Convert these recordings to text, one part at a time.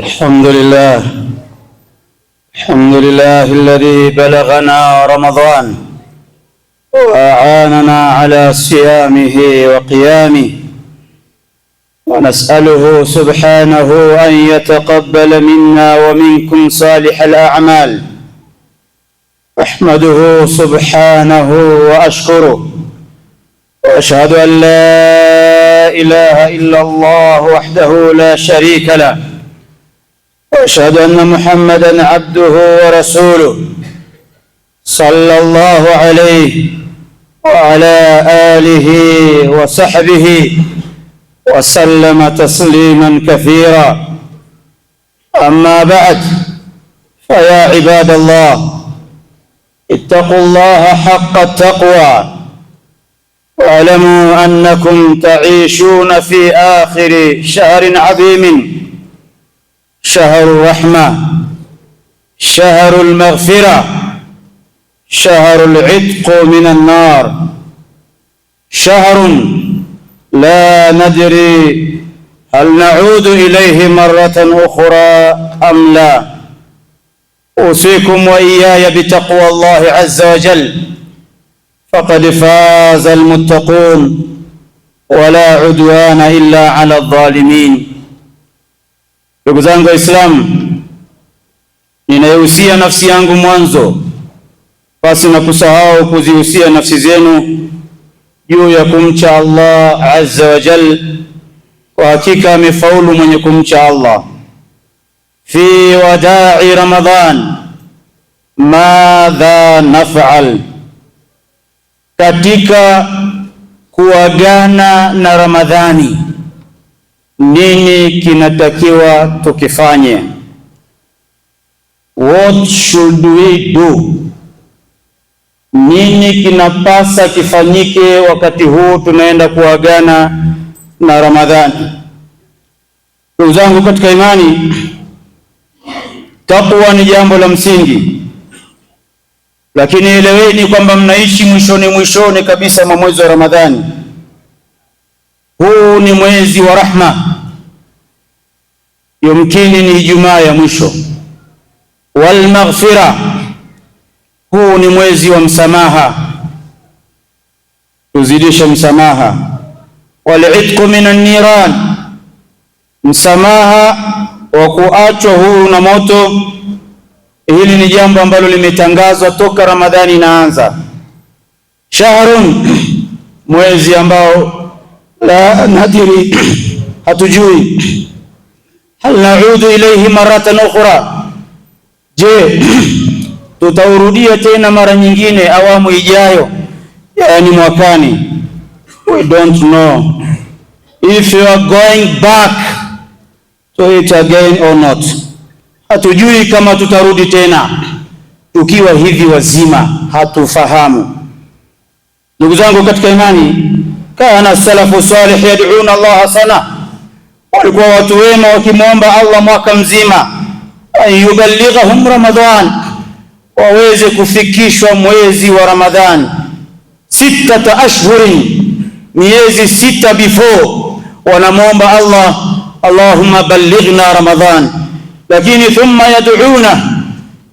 الحمد لله الذي بلغنا رمضان وأعاننا على صيامه وقيامه، ونسأله سبحانه أن يتقبل منا ومنكم صالح الأعمال. أحمده سبحانه وأشكره، وأشهد أن لا إله إلا الله وحده لا شريك له، وأشهد أن محمدًا عبده ورسوله صلى الله عليه وعلى آله وصحبه وسلم تسليما كثيرا. أما بعد، فيا عباد الله، اتقوا الله حق التقوى، واعلموا أنكم تعيشون في آخر شهر عظيم، شهر الرحمة، شهر المغفرة، شهر العتق من النار، شهر لا ندري هل نعود إليه مرة أخرى أم لا. أوصيكم وإياي بتقوى الله عز وجل، فقد فاز المتقون، ولا عدوان إلا على الظالمين. Ndugu zangu Waislamu, ninayohusia nafsi yangu mwanzo, basi na kusahau kuzihusia nafsi zenu juu ya kumcha Allah azza wa jal. Kwa hakika amefaulu mwenye kumcha Allah. Fi wadai Ramadhan madha naf'al, katika kuagana na Ramadhani nini kinatakiwa tukifanye? What should we do? Nini kinapasa kifanyike wakati huu tunaenda kuagana na Ramadhani? Ndugu zangu katika imani, takwa ni jambo la msingi, lakini eleweni kwamba mnaishi mwishoni kabisa mwa mwezi wa Ramadhani. Huu ni mwezi wa rahma, yumkini ni Ijumaa ya mwisho. Wal maghfira, huu ni mwezi wa msamaha, tuzidishe msamaha. Wal itqu minan niran, msamaha wa kuachwa huru na moto. Hili ni jambo ambalo limetangazwa toka Ramadhani inaanza. Shahrun, mwezi ambao la nadiri, hatujui hal naudu ilayhi maratan ukhra, je tutaurudia tena mara nyingine awamu ijayo, yani mwakani? We don't know if you are going back to it again or not. Hatujui kama tutarudi tena tukiwa hivi wazima, hatufahamu. Ndugu zangu katika imani, kana salafu salih yad'una Allah sana, walikuwa watu wema wakimwomba Allah mwaka mzima ayubalighahum Ramadhan, waweze kufikishwa mwezi wa Ramadhan. 6 ashhurin, miezi 6 before wanamwomba Allah, Allahumma ballighna Ramadhan. Lakini thumma yad'una,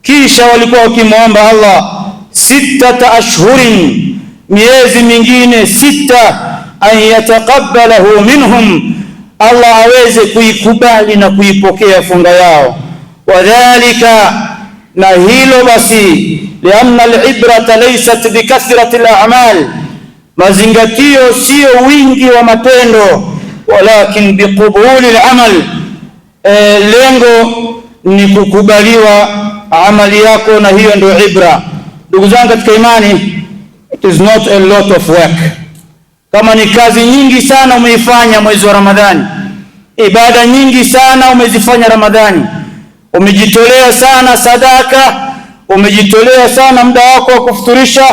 kisha walikuwa wakimwomba Allah 6 ashhurin, miezi mingine 6, an yataqabbalahu minhum, Allah aweze kuikubali na kuipokea funga yao. Wadhalika, na hilo basi, lianna al-ibrata laysat bikathrati al-a'mal, mazingatio sio wingi wa matendo, walakin biqubuli al-amal, lengo ni kukubaliwa amali yako, na hiyo ndio ibra. Ndugu zangu katika imani, it is not a lot of work. Kama ni kazi nyingi sana umeifanya mwezi wa Ramadhani, ibada nyingi sana umezifanya Ramadhani, umejitolea sana sadaka, umejitolea sana muda wako wa kufuturisha,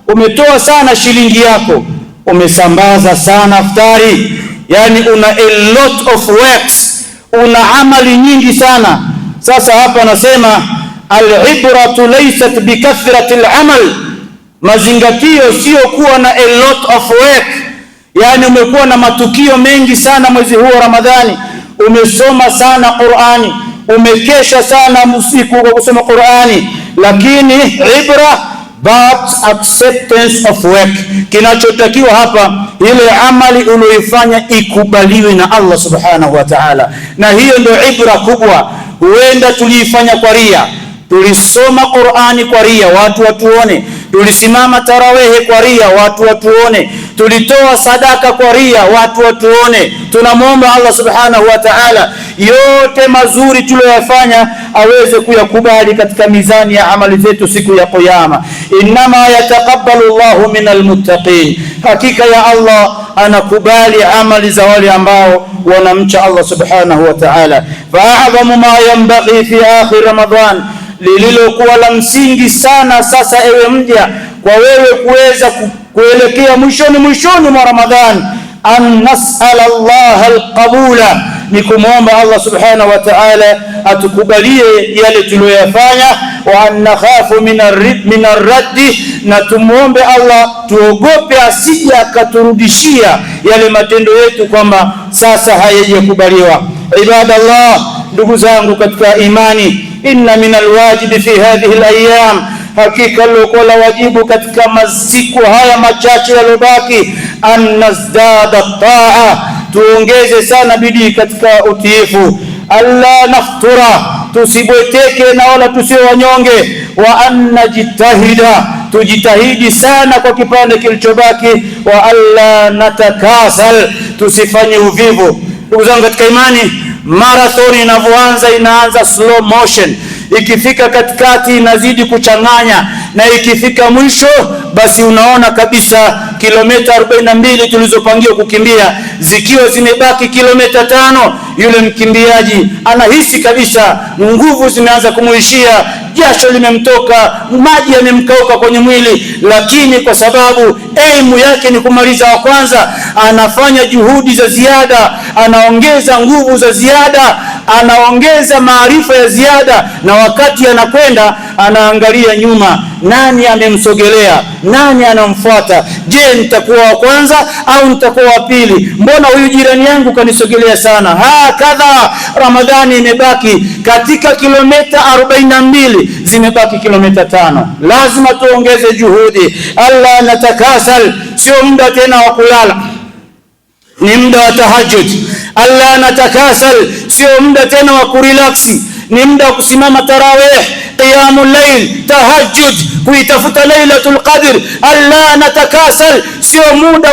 umetoa sana shilingi yako, umesambaza sana iftari, yani una a lot of works, una amali nyingi sana. Sasa hapa anasema al-ibratu laysat bikathrati al-amal, mazingatio sio kuwa na a lot of work, yani umekuwa na matukio mengi sana mwezi huu wa Ramadhani, umesoma sana Qur'ani, umekesha sana usiku kwa kusoma Qur'ani, lakini ibra but acceptance of work. Kinachotakiwa hapa ile amali uliyoifanya ikubaliwe na Allah subhanahu wa ta'ala, na hiyo ndio ibra kubwa. Huenda tuliifanya kwa ria, tulisoma Qur'ani kwa ria watu watuone, tulisimama tarawehe kwa ria watu watuone, tulitoa sadaka kwa ria watu watuone. Tunamwomba Allah subhanahu wa ta'ala yote mazuri tuliyofanya aweze kuyakubali katika mizani ya amali zetu siku ya Kiyama. Innama yataqabbalu Allahu minal muttaqin, hakika ya Allah anakubali amali za wale ambao wanamcha Allah subhanahu wa ta'ala. Fa'adhamu ma yanbaghi fi akhir Ramadan, lililokuwa la msingi sana sasa ewe mja kwa wewe kuweza kuelekea mwishoni mwa Ramadhan, an nas'ala Allah alqabula, ni kumwomba Allah subhanahu wa ta'ala atukubalie yale tuliyoyafanya, wa an nakhafu min ar-raddi, na tumuombe Allah tuogope asije akaturudishia yale matendo yetu kwamba sasa hayajakubaliwa. Ibadallah, ndugu zangu katika imani, inna min alwajibi fi hadhihi alayam, hakika lokola wajibu katika masiku haya machache yalobaki, an nazdada taa, tuongeze sana bidii katika utiifu, alla naftura, tusibweteke na wala tusiwe wanyonge, wa an najitahida, tujitahidi sana kwa kipande kilichobaki, wa alla natakasal, tusifanye uvivu. Ndugu zangu katika imani, marathon inavyoanza inaanza slow motion, ikifika katikati inazidi kuchanganya, na ikifika mwisho basi unaona kabisa kilomita 42 tulizopangiwa kukimbia zikiwa zimebaki kilomita 5, yule mkimbiaji anahisi kabisa nguvu zimeanza kumuishia, jasho limemtoka, maji yamemkauka kwenye mwili, lakini kwa sababu aimu yake ni kumaliza wa kwanza, anafanya juhudi za ziada, anaongeza nguvu za ziada, anaongeza maarifa ya ziada, na wakati anakwenda anaangalia nyuma, nani amemsogelea, nani anamfuata, je nitakuwa wa kwanza au nitakuwa wa pili, mbona huyu jirani yangu kanisogelea sana. Hakadha Ramadhani imebaki katika kilomita 42, zimebaki kilomita 5, lazima tuongeze juhudi. Allah natakasal, sio muda tena wa kulala, ni muda wa tahajjud. Allah natakasal, sio muda tena wa kurelaksi, ni muda wa kusimama tarawih, qiyamul layl, tahajjud, kuitafuta lailatul qadr. Allah natakasal, sio muda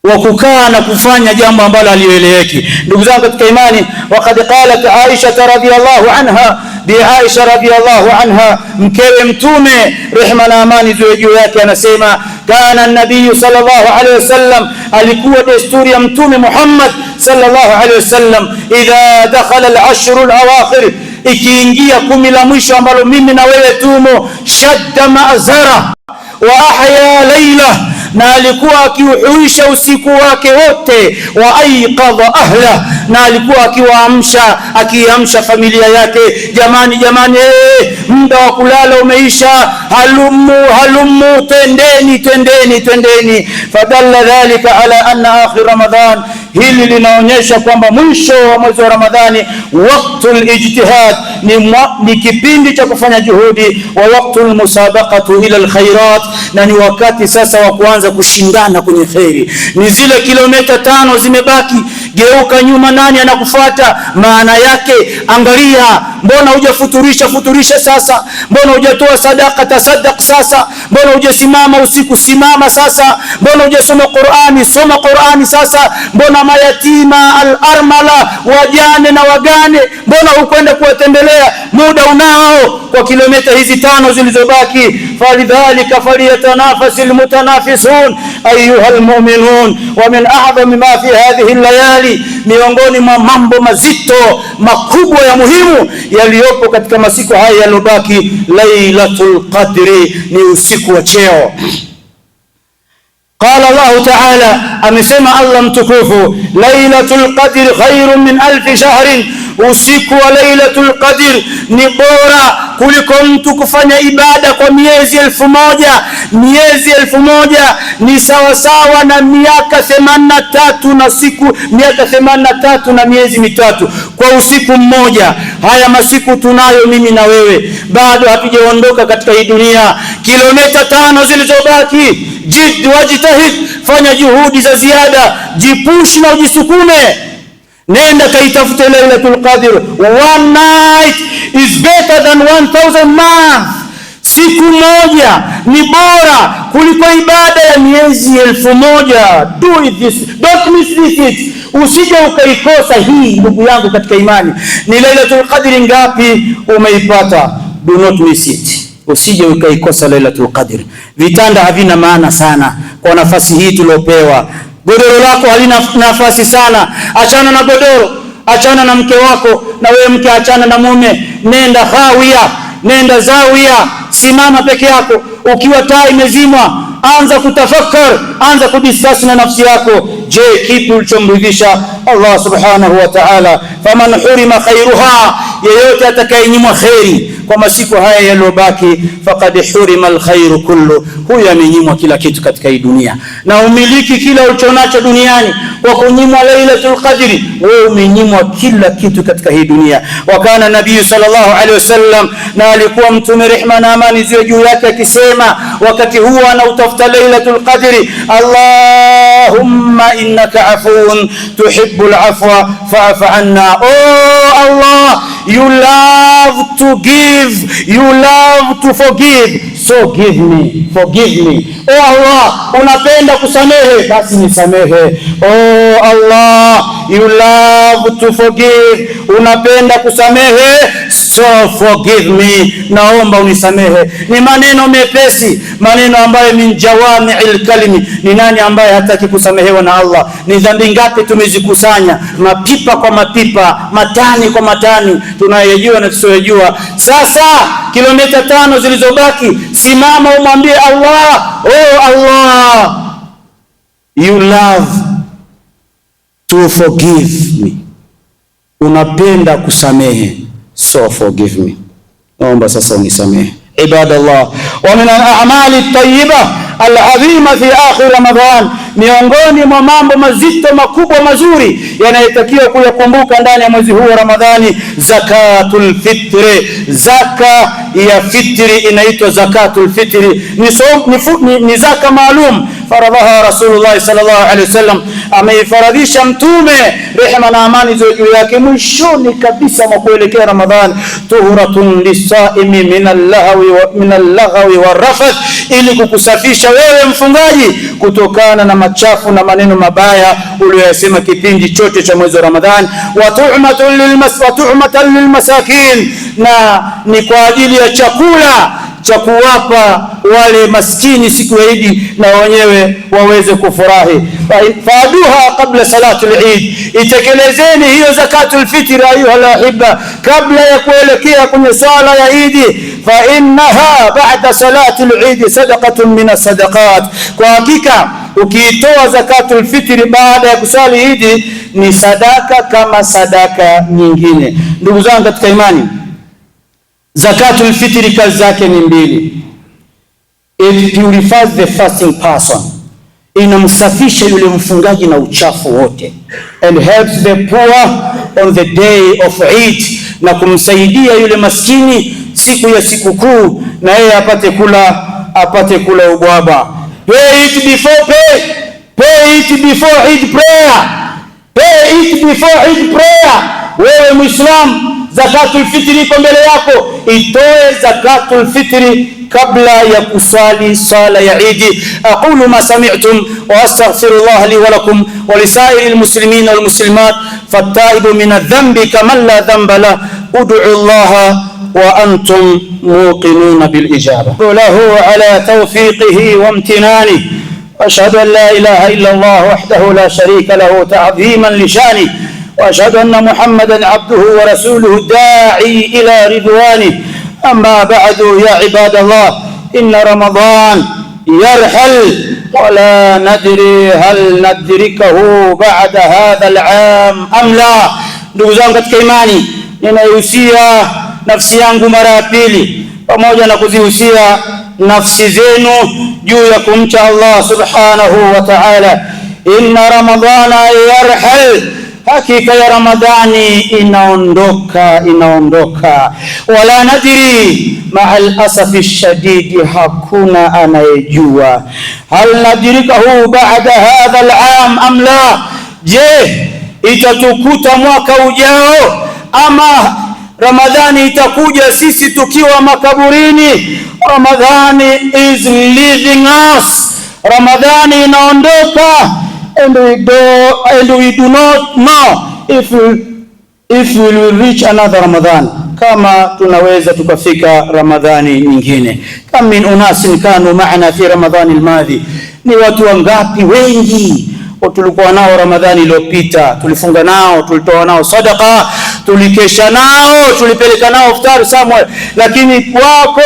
wa kukaa na kufanya jambo ambalo halieleweki. Ndugu zangu katika imani, waqad qalat Aisha radhiyallahu anha, bi Aisha radhiyallahu anha, mkewe Mtume rehma na amani ziwe juu yake, anasema kana an-nabiy sallallahu alayhi wasallam, alikuwa desturi ya Mtume Muhammad sallallahu alayhi wasallam, idha dakhala al-ashr al-awakhir, ikiingia 10 la mwisho ambalo mimi na wewe tumo, shadda ma'zara wa ahya layla, na alikuwa akiuhuisha usiku wake wote, wa aiqadha ahla, na alikuwa akiamsha familia yake. Jamani, muda wa kulala umeisha, halumu, twendeni. Fadalla dhalika ala anna akhir Ramadan, hili linaonyesha kwamba mwisho wa mwezi wa Ramadhani, waqtul ijtihad, ni kipindi cha kufanya juhudi, wa waqtul musabaqatu ila alkhairat, na ni wakati sasa wa kuanza kushindana kwenye khairi. Ni zile kilomita 5 zimebaki, geuka nyuma, nani anakufuata? Maana yake angalia mbona hujafuturisha sasa? Mbona hujatoa sadaka, tasaddaq sasa? Mbona hujasimama usiku, simama sasa? Mbona hujasoma Qur'ani, soma Qur'ani sasa? Mbona mayatima, al-armala, wajane na wagane, mbona hukwenda kuwatembelea? Muda unao kwa kilomita hizi 5 zilizobaki. Falidhalika falyatanafasil mutanafisun ayuha almu'minun, wa min a'zami ma fi hadhihi al-layali, miongoni mwa mambo mazito makubwa ya muhimu yaliyopo katika masiku haya yalobaki, Lailatul Qadri, ni usiku wa cheo. Qala Allah ta'ala, amesema Allah mtukufu, Lailatul Qadri khairun min alfi shahrin, usiku wa Lailatul Qadr ni bora kuliko mtu kufanya ibada kwa miezi 1000. Miezi 1000 ni sawa na miaka 83 na siku, miaka 83 na miezi mitatu kwa usiku mmoja. Haya masiku tunayo mimi na wewe, bado hatujaondoka katika hii dunia. Kilomita 5 zilizobaki, wajitahid, fanya juhudi za ziada, jipushi na ujisukume. Nenda kaitafute Lailatul Qadr. One night is better than 1000 months. Siku moja ni bora kuliko ibada ya miezi 1000. Do it this, don't miss it. Usije ukaikosa hii, ndugu yangu katika imani. Ni Lailatul Qadr ngapi umeipata? Do not miss it. Usije ukaikosa Lailatul Qadr. Vitanda havina maana sana kwa nafasi hii tuliopewa. Godoro lako halina nafasi sana. Achana na godoro, achana na mke wako, na wewe mke achana na mume. Nenda khawia, nenda zawia, simama peke yako. Ukiwa taa imezimwa, anza kutafakar, anza kudiscuss na nafsi yako. Je, kipi ulichomridhisha Allah subhanahu wa ta'ala? Faman hurima khairuha, yeyote atakayenyimwa khairi kwa masiku haya yaliyobaki, faqad hurima alkhairu kullu, huyo amenyimwa kila kitu katika hii dunia. Na umiliki kila ulichonacho duniani kwa kunyimwa Lailatul Qadri, wewe umenyimwa kila kitu katika hii dunia. Wakana nabii sallallahu alaihi wasallam, na alikuwa mtume rehma na amani ziwe juu yake, akisema wakati huo anautafuta Lailatul Qadri, Allahumma innaka afuun tuhibbul afwa fa'fu anna. Oh Allah, you love to give, you love to forgive, so give me, forgive me. Oh Allah, unapenda kusamehe, basi nisamehe. Oh Allah, you love to forgive, unapenda kusamehe, so forgive me, naomba unisamehe. Ni maneno mepesi, maneno ambayo min jawami'il kalimi. Ni nani ambaye hataki kusamehewa na Allah? Ni dhambi ngapi tumezikusanya, mapipa kwa mapipa, matani kwa matani, tunayejua na tusiyojua. Sasa kilomita 5 zilizobaki, simama umwambie Allah, oh Allah, you love to forgive me, unapenda kusamehe, so forgive me, naomba sasa unisamehe. Ibadallah, wa min al-a'mali at-tayyiba al-'azima fi akhir Ramadan, miongoni mwa mambo mazito makubwa mazuri yanayotakiwa kuyakumbuka ndani ya mwezi huu wa Ramadhani, zakatul fitri. Zaka ya fitri inaitwa zakatul fitri, ni zaka maalum faradhaha Rasulullah sallallahu alaihi wasallam, ameifaradhisha mtume rehema na amani ziwe juu yake mwishoni kabisa mwa kuelekea Ramadhani. Tuhuratun lisaimi min al-lagwi war-rafath, ili kukusafisha wewe mfungaji kutokana na machafu na maneno mabaya uliyosema kipindi chote cha mwezi wa Ramadhani. Wa tu'matan lilmasakin, na ni kwa ajili ya chakula cha kuwapa wale maskini siku ya Idi, na wenyewe waweze kufurahi. Faaduha qabla salatul Eid, itekelezeni hiyo zakatul fitri ayuha alahibba kabla ya kuelekea kwenye swala ya Idi. Fa innaha ba'da salatul Eid sadaqatun min as-sadaqat, kwa hakika ukiitoa zakatul fitri baada ya kuswali Idi ni sadaka kama sadaka nyingine. Ndugu zangu katika imani, zakatul fitri kazi zake ni mbili. It purifies the fasting person, inamsafisha yule mfungaji na uchafu wote, and helps the poor on the day of Eid, na kumsaidia yule maskini siku ya sikukuu, na yeye apate kula ubwaba. Pay it before Eid prayer. Pay it before Eid prayer. Wewe Muislam, zakatul fitri iko mbele yako, itoe zakatul fitri kabla ya kuswali sala ya Idi. Aqulu ma sami'tum wa astaghfirullah li wa lakum wa lisairil muslimin wal muslimat fattaibu min adh-dhanbi kaman la dhanba la ud'u Allah wa antum muqinun bil ijaba lahu ala tawfiqihi wa imtinanihi. أشهد أن لا إله إلا الله وحده لا شريك له تعظيما لشانه وأشهد أن محمدا عبده ورسوله الداعي إلى رضوانه. أما بعد يا عباد الله إن رمضان يرحل ولا ندري هل ندركه بعد هذا العام أم لا. Ndugu zangu katika imani, ninaihusia nafsi yangu mara ya pili pamoja na kuzihusia nafsi zenu juu ya kumcha Allah subhanahu wa ta'ala. Inna ramadhana yarhal, hakika ya Ramadhani inaondoka. Wala nadiri, ma'al asafi shadidi, hakuna anayejua. Hal nadirikahu ba'da hadha al'am am la, je itatukuta mwaka ujao ama Ramadhani itakuja sisi tukiwa makaburini? Ramadhani is leaving us. Ramadhani inaondoka, and we do not know if we will reach another Ramadan, kama tunaweza tukafika Ramadhani nyingine. Kam min unasin kanu ma'ana fi Ramadhani almadhi, ni watu wangapi wengi tulikuwa nao Ramadhani iliyopita, tulifunga nao, tulitoa nao sadaqa, tulikesha nao, tulipeleka nao iftar somewhere, lakini wako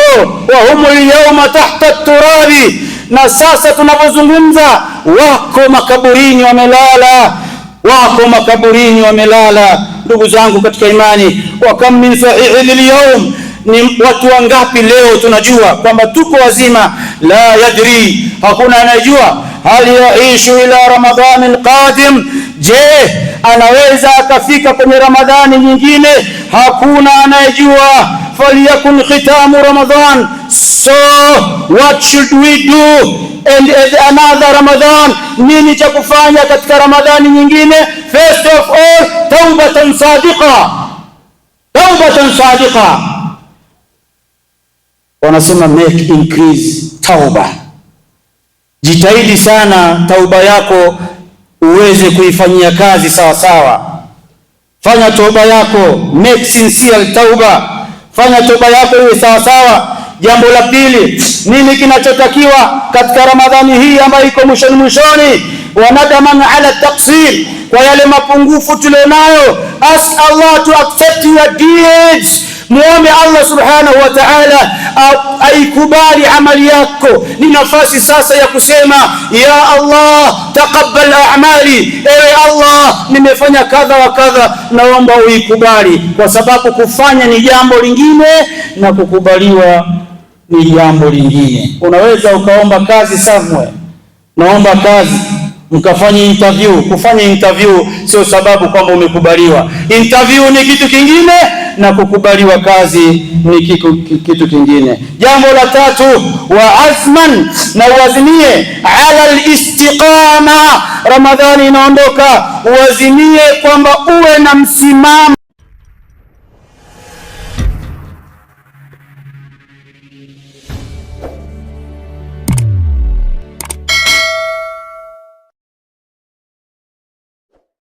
wa humul yawma tahta turabi, na sasa tunapozungumza wako makaburini wamelala. Ndugu zangu katika imani, wa kam min sahihi lil-yawm, ni watu wangapi leo tunajua kwamba tuko wazima, la yadri, hakuna anayejua hal yaishu ila Ramadhani alqadim, je anaweza akafika kwenye Ramadhani nyingine? Hakuna anayejua. Falyakun khitamu Ramadan, so what should we do and another Ramadan, nini cha kufanya katika Ramadhani nyingine? First of all, taubatan sadiqa. Wanasema make increase tauba. Jitahidi sana tauba yako uweze kuifanyia kazi sawa sawa. Fanya tauba yako, make sincere tauba, fanya tauba yako iwe sawa sawa. Jambo la pili, nini kinachotakiwa katika Ramadhani hii ambayo iko mwishoni? Wanadaman ala taqsir, kwa yale mapungufu tulionayo. Ask Allah to accept your deeds. Muombe Allah subhanahu wa ta'ala aikubali amali yako. Ni nafasi sasa ya kusema ya Allah taqabbal a'mali, ewe Allah nimefanya kadha wa kadha, naomba uikubali, kwa sababu kufanya ni jambo lingine na kukubaliwa ni jambo lingine. Unaweza ukaomba kazi somewhere, naomba kazi, mkafanya interview. Kufanya interview sio sababu kwamba umekubaliwa. Interview ni kitu kingine na kukubaliwa kazi ni kitu kingine. Jambo la tatu, wa azman, na uazimie ala al-istiqama. Ramadhani inaondoka, uazimie kwamba uwe na msimamo